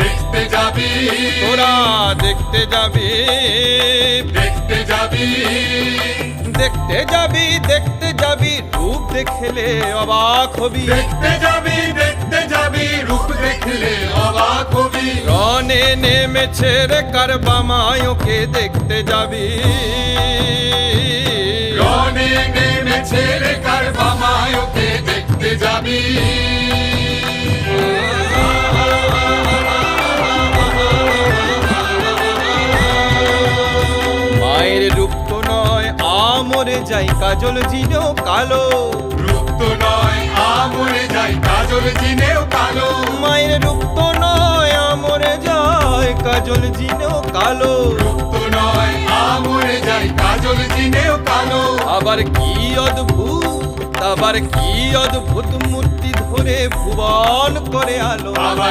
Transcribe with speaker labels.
Speaker 1: দেখতে যাবি
Speaker 2: তোরা দেখতে যাবি
Speaker 1: দেখতে যাবি
Speaker 2: দেখতে যাবি দেখতে যাবি রূপ দেখলে অবাক হবি
Speaker 1: দেখতে যাবি রূপ দেখলে অবাক হবি
Speaker 2: রনে নেমেছে রে কারবামায়কে দেখতে যাবি
Speaker 1: রনে নেমেছে রে কারবামায়কে দেখতে যাবি
Speaker 2: মায়ের রূপ তো নয় আমরে যাই কাজল জিনেও কালো
Speaker 1: রূপ তো নয় আমরে যাই কাজল জিনেও কালো
Speaker 2: মায়ের রূপ তো নয় আমরে যায় কাজল জিনেও কালো
Speaker 1: রূপ তো নয় আমরে যাই কাজল জিনেও কালো
Speaker 2: আবার কি অদ্ভুত মূর্তি ধরে ভুবন করে আলো
Speaker 1: আবার